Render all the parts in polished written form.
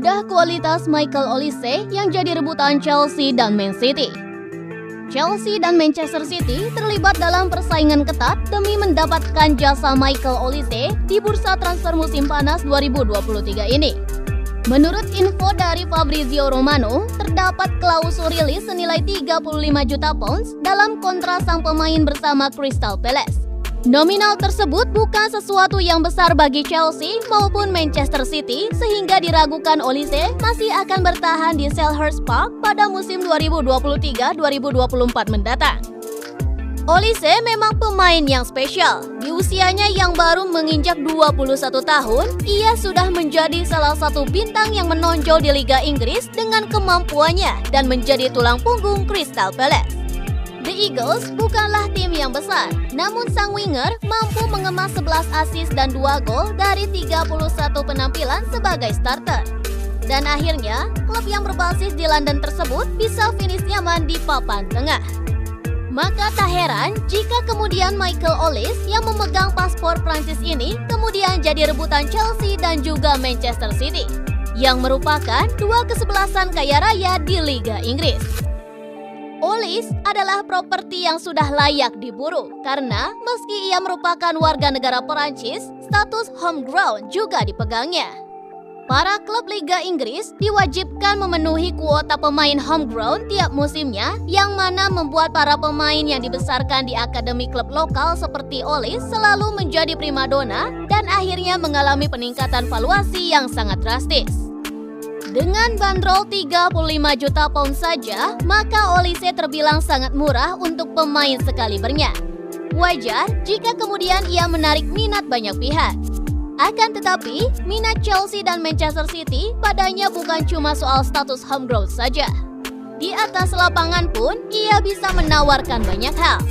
Bedah kualitas Michael Olise yang jadi rebutan Chelsea dan Man City. Chelsea dan Manchester City terlibat dalam persaingan ketat demi mendapatkan jasa Michael Olise di bursa transfer musim panas 2023 ini. Menurut info dari Fabrizio Romano, terdapat klausul rilis senilai 35 juta pounds dalam kontrak sang pemain bersama Crystal Palace. Nominal tersebut bukan sesuatu yang besar bagi Chelsea maupun Manchester City sehingga diragukan Olise masih akan bertahan di Selhurst Park pada musim 2023-2024 mendatang. Olise memang pemain yang spesial. Di usianya yang baru menginjak 21 tahun, ia sudah menjadi salah satu bintang yang menonjol di Liga Inggris dengan kemampuannya dan menjadi tulang punggung Crystal Palace. The Eagles bukanlah tim yang besar, namun sang winger mampu mengemas 11 assist dan 2 gol dari 31 penampilan sebagai starter. Dan akhirnya, klub yang berbasis di London tersebut bisa finish nyaman di papan tengah. Maka tak heran jika kemudian Michael Olise yang memegang paspor Prancis ini kemudian jadi rebutan Chelsea dan juga Manchester City, yang merupakan dua kesebelasan kaya raya di Liga Inggris. Olise adalah properti yang sudah layak diburu karena meski ia merupakan warga negara Perancis, status homegrown juga dipegangnya. Para klub Liga Inggris diwajibkan memenuhi kuota pemain homegrown tiap musimnya, yang mana membuat para pemain yang dibesarkan di akademi klub lokal seperti Olise selalu menjadi primadona dan akhirnya mengalami peningkatan valuasi yang sangat drastis. Dengan bandrol 35 juta pound saja, maka Olise terbilang sangat murah untuk pemain sekalibernya. Wajar jika kemudian ia menarik minat banyak pihak. Akan tetapi, minat Chelsea dan Manchester City padanya bukan cuma soal status homegrown saja. Di atas lapangan pun, ia bisa menawarkan banyak hal.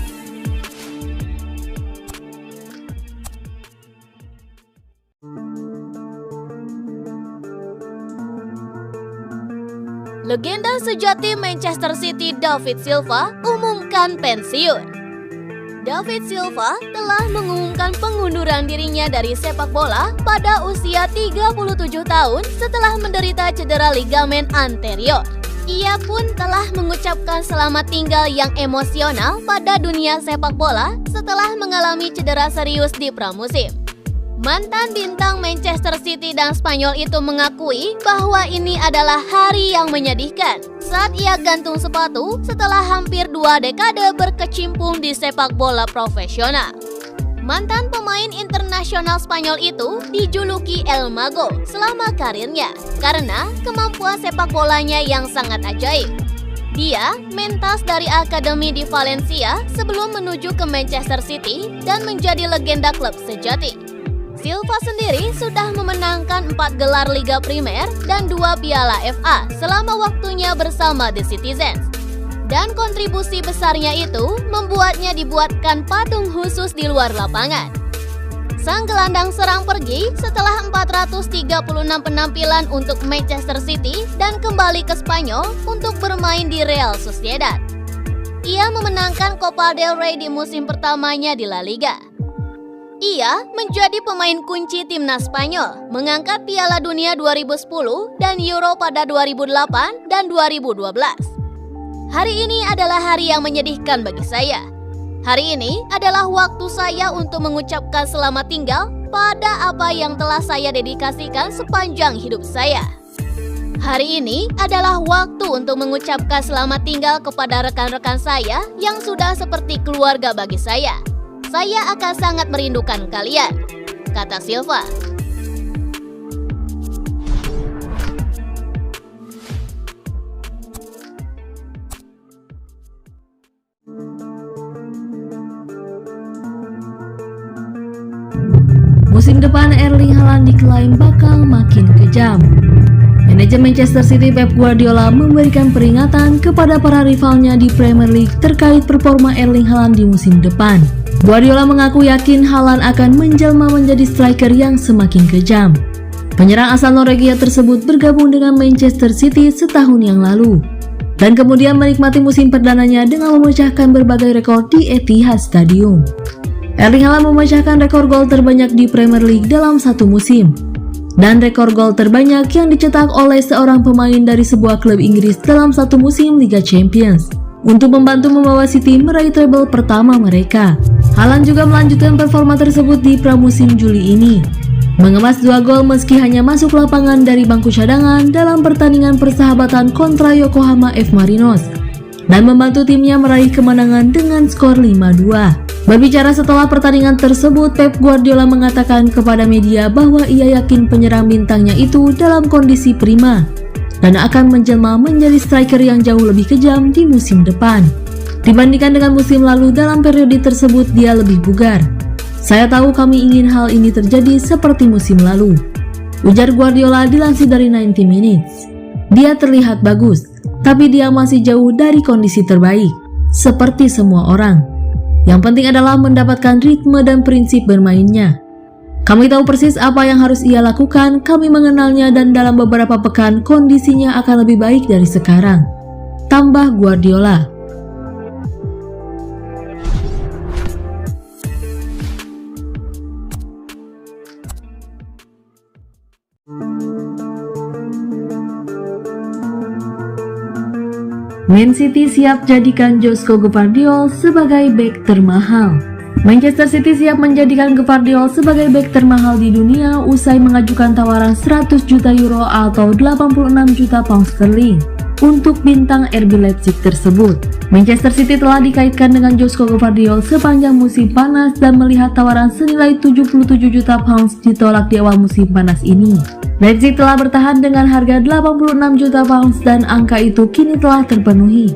Legenda sejati Manchester City David Silva umumkan pensiun. David Silva telah mengumumkan pengunduran dirinya dari sepak bola pada usia 37 tahun setelah menderita cedera ligamen anterior. Ia pun telah mengucapkan selamat tinggal yang emosional pada dunia sepak bola setelah mengalami cedera serius di pramusim. Mantan bintang Manchester City dan Spanyol itu mengakui bahwa ini adalah hari yang menyedihkan saat ia gantung sepatu setelah hampir 2 dekade berkecimpung di sepak bola profesional. Mantan pemain internasional Spanyol itu dijuluki El Mago selama karirnya karena kemampuan sepak bolanya yang sangat ajaib. Dia mentas dari akademi di Valencia sebelum menuju ke Manchester City dan menjadi legenda klub sejati. Silva sendiri sudah memenangkan 4 gelar Liga Primer dan 2 Piala FA selama waktunya bersama The Citizens. Dan kontribusi besarnya itu membuatnya dibuatkan patung khusus di luar lapangan. Sang gelandang serang pergi setelah 436 penampilan untuk Manchester City dan kembali ke Spanyol untuk bermain di Real Sociedad. Ia memenangkan Copa del Rey di musim pertamanya di La Liga. Ia menjadi pemain kunci timnas Spanyol, mengangkat Piala Dunia 2010 dan Euro pada 2008 dan 2012. Hari ini adalah hari yang menyedihkan bagi saya. Hari ini adalah waktu saya untuk mengucapkan selamat tinggal pada apa yang telah saya dedikasikan sepanjang hidup saya. Hari ini adalah waktu untuk mengucapkan selamat tinggal kepada rekan-rekan saya yang sudah seperti keluarga bagi saya. Saya akan sangat merindukan kalian, kata Silva. Musim depan Erling Haaland diklaim bakal makin kejam. Manajemen Manchester City Pep Guardiola memberikan peringatan kepada para rivalnya di Premier League terkait performa Erling Haaland di musim depan. Guardiola mengaku yakin Haaland akan menjelma menjadi striker yang semakin kejam. Penyerang asal Norwegia tersebut bergabung dengan Manchester City setahun yang lalu dan kemudian menikmati musim perdananya dengan memecahkan berbagai rekor di Etihad Stadium. Erling Haaland memecahkan rekor gol terbanyak di Premier League dalam satu musim. dan rekor gol terbanyak yang dicetak oleh seorang pemain dari sebuah klub Inggris dalam satu musim Liga Champions untuk membantu membawa City meraih treble pertama mereka. Haaland juga melanjutkan performa tersebut di pramusim Juli ini, mengemas 2 gol meski hanya masuk lapangan dari bangku cadangan dalam pertandingan persahabatan kontra Yokohama F. Marinos dan membantu timnya meraih kemenangan dengan skor 5-2. Berbicara setelah pertandingan tersebut, Pep Guardiola mengatakan kepada media bahwa ia yakin penyerang bintangnya itu dalam kondisi prima dan akan menjelma menjadi striker yang jauh lebih kejam di musim depan. Dibandingkan dengan musim lalu, dalam periode tersebut dia lebih bugar. Saya tahu kami ingin hal ini terjadi seperti musim lalu, ujar Guardiola dilansir dari 90 Minutes. Dia terlihat bagus, tapi dia masih jauh dari kondisi terbaik, seperti semua orang. Yang penting adalah mendapatkan ritme dan prinsip bermainnya. Kami tahu persis apa yang harus ia lakukan, kami mengenalnya dan dalam beberapa pekan kondisinya akan lebih baik dari sekarang, tambah Guardiola. Man City siap jadikan Josko Gvardiol sebagai bek termahal. Manchester City siap menjadikan Gvardiol sebagai bek termahal di dunia usai mengajukan tawaran 100 juta euro atau 86 juta pound sterling untuk bintang RB Leipzig tersebut. Manchester City telah dikaitkan dengan Josko Gvardiol sepanjang musim panas dan melihat tawaran senilai 77 juta pounds ditolak di awal musim panas ini. Leipzig telah bertahan dengan harga 86 juta pounds dan angka itu kini telah terpenuhi.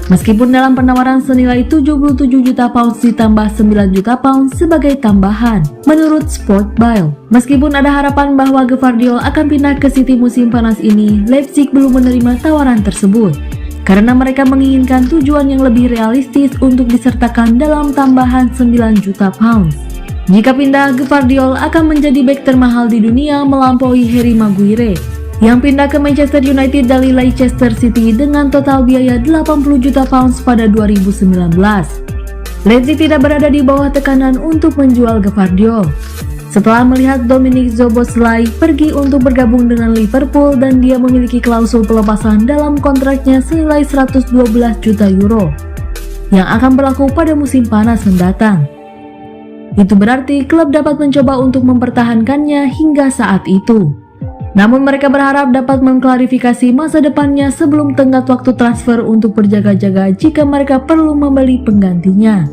Meskipun dalam penawaran senilai 77 juta pounds ditambah 9 juta pounds sebagai tambahan, menurut Sport Bill. Meskipun ada harapan bahwa Gvardiol akan pindah ke City musim panas ini, Leipzig belum menerima tawaran tersebut karena mereka menginginkan tujuan yang lebih realistis untuk disertakan dalam tambahan 9 juta pounds. Jika pindah, Gvardiol akan menjadi bek termahal di dunia melampaui Harry Maguire yang pindah ke Manchester United dari Leicester City dengan total biaya 80 juta pounds pada 2019. Leipzig tidak berada di bawah tekanan untuk menjual Gvardiol setelah melihat Dominik Szoboszlai pergi untuk bergabung dengan Liverpool dan dia memiliki klausul pelepasan dalam kontraknya senilai 112 juta euro yang akan berlaku pada musim panas mendatang. Itu berarti klub dapat mencoba untuk mempertahankannya hingga saat itu. Namun mereka berharap dapat mengklarifikasi masa depannya sebelum tenggat waktu transfer untuk berjaga-jaga jika mereka perlu membeli penggantinya.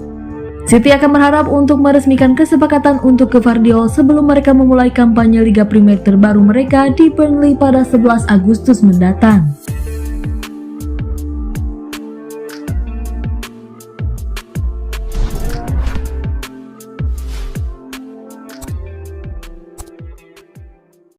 City akan berharap untuk meresmikan kesepakatan untuk Gvardiol sebelum mereka memulai kampanye Liga Primer terbaru mereka di Burnley pada 11 Agustus mendatang.